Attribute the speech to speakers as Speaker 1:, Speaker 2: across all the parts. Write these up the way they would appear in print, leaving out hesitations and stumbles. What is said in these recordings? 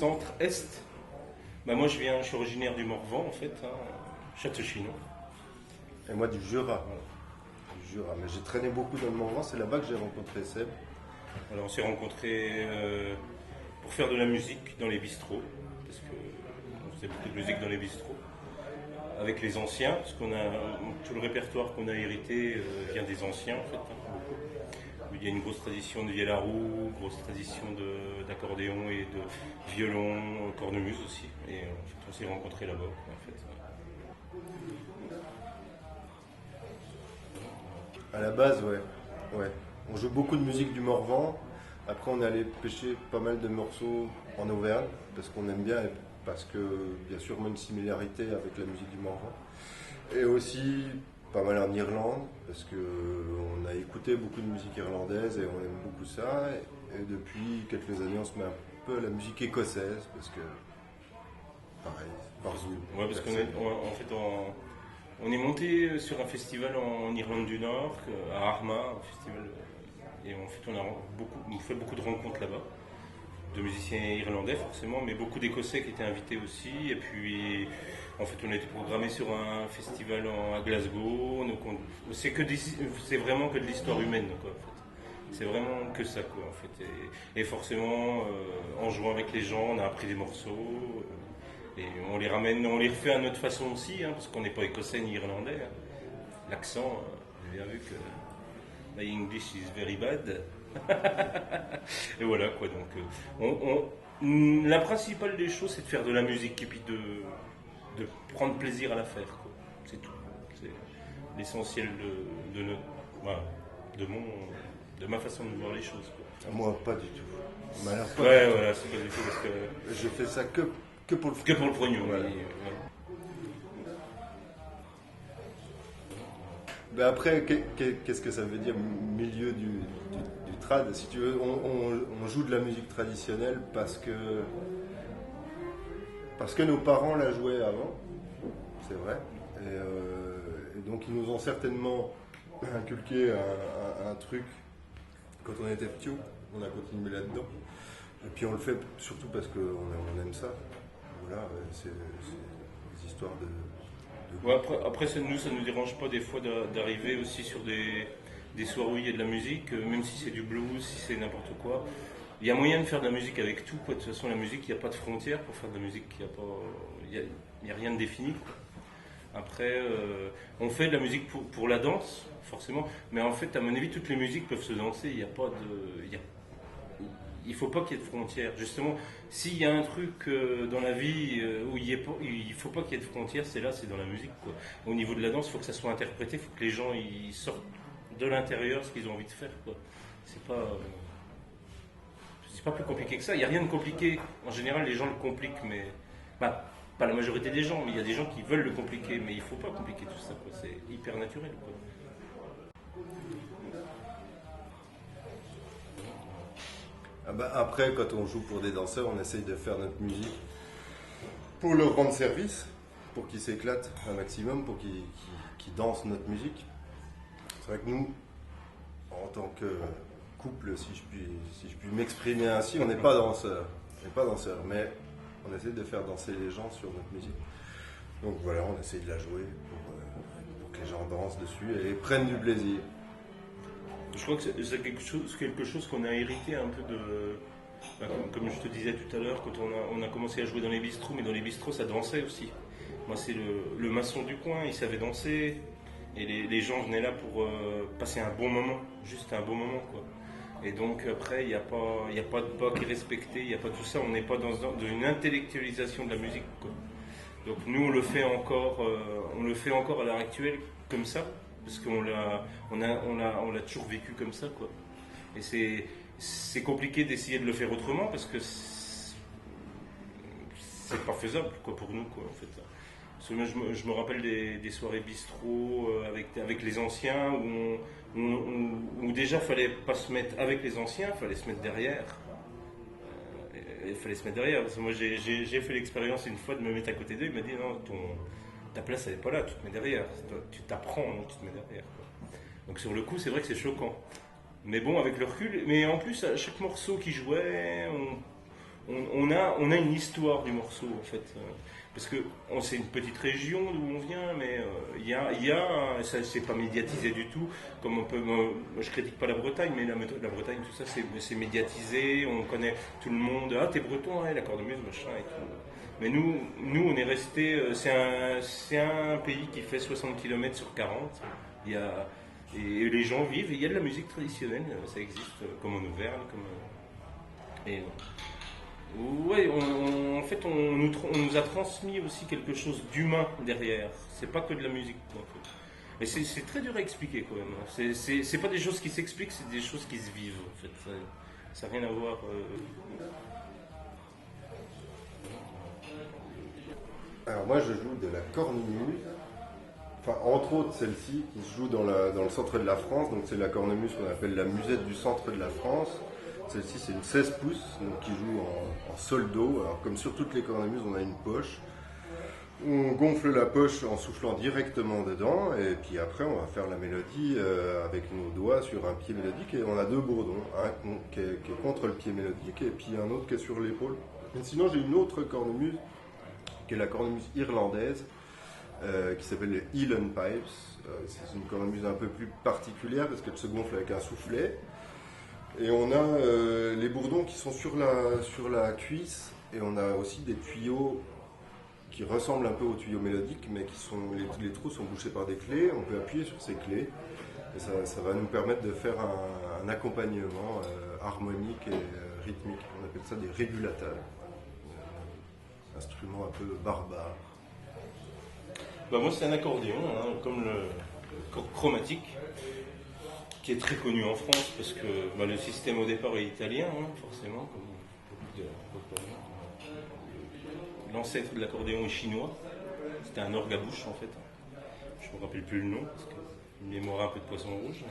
Speaker 1: centre-est. Bah, moi, je suis originaire du Morvan, en fait, hein, Château-Chinon.
Speaker 2: Et moi du Jura.
Speaker 1: Voilà.
Speaker 2: Du Jura. Mais j'ai traîné beaucoup dans le Morvan, c'est là-bas que j'ai rencontré Seb.
Speaker 1: Alors, on s'est rencontrés pour faire de la musique dans les bistrots, parce qu'on faisait beaucoup de musique dans les bistrots, avec les anciens, parce qu'on a tout le répertoire qu'on a hérité vient des anciens, en fait, hein, beaucoup. Il y a une grosse tradition de vielle à roue, grosse tradition d'accordéon et de violon, cornemuse aussi. Et en fait, on s'est rencontrés là-bas, en fait.
Speaker 2: À la base, ouais. Ouais. On joue beaucoup de musique du Morvan. Après, on est allé pêcher pas mal de morceaux en Auvergne, parce qu'on aime bien, et parce que il y a sûrement une similarité avec la musique du Morvan. Et aussi pas mal en Irlande, parce qu'on a écouté beaucoup de musique irlandaise et on aime beaucoup ça. Et depuis quelques années, on se met un peu à la musique écossaise, parce que, pareil, partout.
Speaker 1: Ouais, parce en fait, on est monté sur un festival en Irlande du Nord, à Armagh, un festival, et en fait, on fait beaucoup de rencontres là-bas, de musiciens irlandais forcément, mais beaucoup d'Écossais qui étaient invités aussi. Et puis, en fait, on a été programmé sur un festival à Glasgow. Donc c'est vraiment que de l'histoire humaine, quoi, en fait. C'est vraiment que ça, quoi, en fait. Et forcément, en jouant avec les gens, on a appris des morceaux. Et on les ramène, on les refait à notre façon aussi, hein, parce qu'on n'est pas écossais ni irlandais, hein. L'accent, j'ai bien vu que my English is very bad. Et voilà, quoi. Donc, la principale des choses, c'est de faire de la musique et puis de prendre plaisir à la faire, quoi. C'est tout. C'est l'essentiel voilà, de ma façon de voir les choses, quoi.
Speaker 2: Moi, pas du tout.
Speaker 1: Ouais, voilà, c'est pas du tout parce que.
Speaker 2: Je fais ça que pour le
Speaker 1: Que pour le pognon,
Speaker 2: voilà.
Speaker 1: oui,
Speaker 2: Mais après, qu'est-ce que ça veut dire milieu du trad? Si tu veux, on joue de la musique traditionnelle parce que nos parents la jouaient avant, c'est vrai. Et donc ils nous ont certainement inculqué un truc quand on était petit. On a continué là-dedans. Et puis on le fait surtout parce qu'on aime ça. Voilà, c'est des histoires de
Speaker 1: Ouais, après ça nous dérange pas des fois d'arriver aussi sur des soirées où il y a de la musique, même si c'est du blues, si c'est n'importe quoi. Il y a moyen de faire de la musique avec tout, quoi. De toute façon, la musique, il n'y a pas de frontières pour faire de la musique. Il y a rien de défini, quoi. Après, on fait de la musique pour la danse, forcément. Mais en fait, à mon avis, toutes les musiques peuvent se danser. Il n'y a pas de... Il ne faut pas qu'il y ait de frontières. Justement, s'il y a un truc dans la vie où il ne faut pas qu'il y ait de frontières, c'est dans la musique, quoi. Au niveau de la danse, il faut que ça soit interprété, il faut que les gens ils sortent de l'intérieur ce qu'ils ont envie de faire, quoi. C'est pas plus compliqué que ça. Il n'y a rien de compliqué. En général, les gens le compliquent, mais bah, pas la majorité des gens, mais il y a des gens qui veulent le compliquer, mais il ne faut pas compliquer tout ça, quoi. C'est hyper naturel, quoi.
Speaker 2: Ah bah après, quand on joue pour des danseurs, on essaye de faire notre musique pour leur rendre service, pour qu'ils s'éclatent un maximum, pour qu'ils dansent notre musique. C'est vrai que nous, en tant que couple, si je puis m'exprimer ainsi, on n'est pas danseurs. On n'est pas danseurs, mais on essaie de faire danser les gens sur notre musique. Donc voilà, on essaye de la jouer pour que les gens dansent dessus et prennent du plaisir.
Speaker 1: Je crois que c'est quelque chose qu'on a hérité un peu de... Comme je te disais tout à l'heure, quand on a commencé à jouer dans les bistrots, mais dans les bistrots ça dansait aussi. Moi c'est le maçon du coin, il savait danser, et les gens venaient là pour passer un bon moment, juste un bon moment, quoi. Et donc après, il n'y a pas de pas qui est respecté, il n'y a pas tout ça, on n'est pas dans une intellectualisation de la musique, quoi. Donc nous on le fait encore à l'heure actuelle comme ça, parce qu'on l'a toujours vécu comme ça, quoi. Et c'est compliqué d'essayer de le faire autrement parce que c'est pas faisable, quoi, pour nous, quoi, en fait. Parce que moi, je me rappelle des soirées bistrot avec les anciens où déjà fallait pas se mettre avec les anciens, fallait se mettre derrière. Il fallait se mettre derrière. Parce que moi j'ai fait l'expérience une fois de me mettre à côté d'eux. Il m'a dit non, ta place elle n'est pas là, tu te mets derrière. Tu t'apprends, donc tu te mets derrière, quoi. Donc sur le coup, c'est vrai que c'est choquant. Mais bon, avec le recul, mais en plus, à chaque morceau qu'ils jouaient, on a une histoire du morceau en fait. Parce que c'est une petite région d'où on vient, mais ça c'est pas médiatisé du tout. Comme on peut, moi, je critique pas la Bretagne, mais la Bretagne, tout ça, c'est médiatisé. On connaît tout le monde. Ah, t'es breton, ouais, la cornemuse, machin et tout. Mais nous, on est resté. C'est un pays qui fait 60 km sur 40. Et les gens vivent. Et il y a de la musique traditionnelle, ça existe, comme en Auvergne, ouais, en fait, on nous a transmis aussi quelque chose d'humain derrière. C'est pas que de la musique, en fait. Mais c'est très dur à expliquer, quand même. C'est pas des choses qui s'expliquent, c'est des choses qui se vivent, en fait. Ça n'a rien à voir.
Speaker 2: Alors moi, je joue de la cornemuse. Enfin, entre autres, celle-ci qui se joue dans le centre de la France. Donc, c'est la cornemuse qu'on appelle la musette du centre de la France. Celle-ci, c'est une 16 pouces, donc qui joue en soldo. Alors, comme sur toutes les cornemuses, on a une poche. On gonfle la poche en soufflant directement dedans, et puis après, on va faire la mélodie avec nos doigts sur un pied mélodique. Et on a deux bourdons, un qui est contre le pied mélodique, et puis un autre qui est sur l'épaule. Et sinon, j'ai une autre cornemuse, qui est la cornemuse irlandaise, qui s'appelle les Highland Pipes. C'est une cornemuse un peu plus particulière, parce qu'elle se gonfle avec un soufflet. Et on a les bourdons qui sont sur la cuisse, et on a aussi des tuyaux qui ressemblent un peu aux tuyaux mélodiques, mais les trous sont bouchés par des clés. On peut appuyer sur ces clés, et ça va nous permettre de faire un accompagnement harmonique et rythmique. On appelle ça des régulateurs, instruments un peu barbares.
Speaker 1: Bah moi, c'est un accordéon, hein, comme le chromatique, qui est très connu en France, parce que le système au départ est italien, hein, forcément, comme beaucoup de l'ancêtre de l'accordéon est chinois. C'était un orgue à bouche, en fait. Je ne me rappelle plus le nom, parce qu'il mémorait un peu de poisson rouge.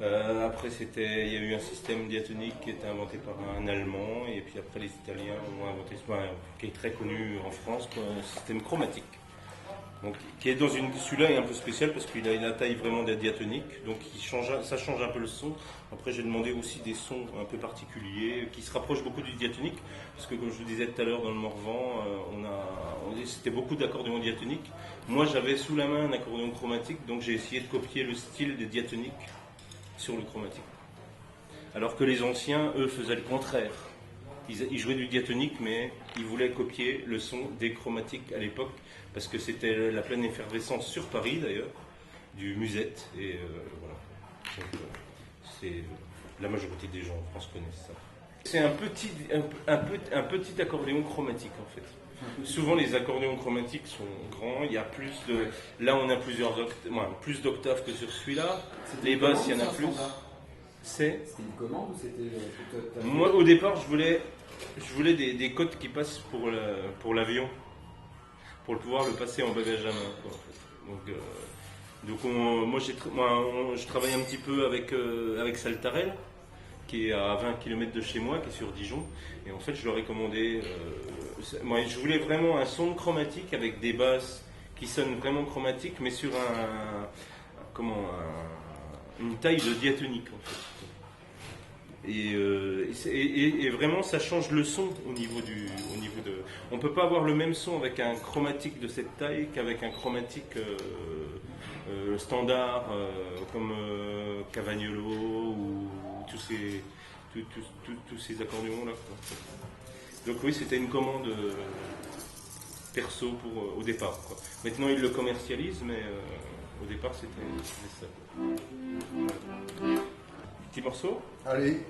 Speaker 1: Après, il y a eu un système diatonique qui était inventé par un Allemand, et puis après, les Italiens ont inventé, qui est très connu en France, un système chromatique. Donc, celui-là est un peu spécial parce qu'il a une taille vraiment diatonique, donc ça change un peu le son. Après, j'ai demandé aussi des sons un peu particuliers qui se rapprochent beaucoup du diatonique, parce que comme je vous disais tout à l'heure dans le Morvan, c'était beaucoup d'accordéons diatoniques. Moi, j'avais sous la main un accordéon chromatique, donc j'ai essayé de copier le style des diatoniques sur le chromatique. Alors que les anciens, eux, faisaient le contraire. Ils jouaient du diatonique, mais ils voulaient copier le son des chromatiques à l'époque, parce que c'était la pleine effervescence sur Paris d'ailleurs, du musette, et voilà. Donc, la majorité des gens en France connaissent ça. C'est un petit accordéon chromatique en fait. Souvent les accordéons chromatiques sont grands, il y a là on a plus d'octaves que sur celui-là, les basses il y en a plus. C'était
Speaker 3: une commande ou c'était...
Speaker 1: Moi au départ je voulais des codes qui passent pour l'avion, pour pouvoir le passer en bagage à main, quoi, en fait. Moi je travaille un petit peu avec Saltarel, qui est à 20 km de chez moi, qui est sur Dijon, et en fait je leur ai commandé, moi je voulais vraiment un son chromatique avec des basses qui sonnent vraiment chromatiques, mais sur une taille de diatonique en fait. Et vraiment ça change le son au niveau de... On ne peut pas avoir le même son avec un chromatique de cette taille qu'avec un chromatique standard comme Cavagnolo ou tous ces accordéons là, quoi. Donc oui, c'était une commande perso au départ, quoi. Maintenant ils le commercialisent, mais au départ c'était ça, quoi. Petit morceau ?
Speaker 2: Allez.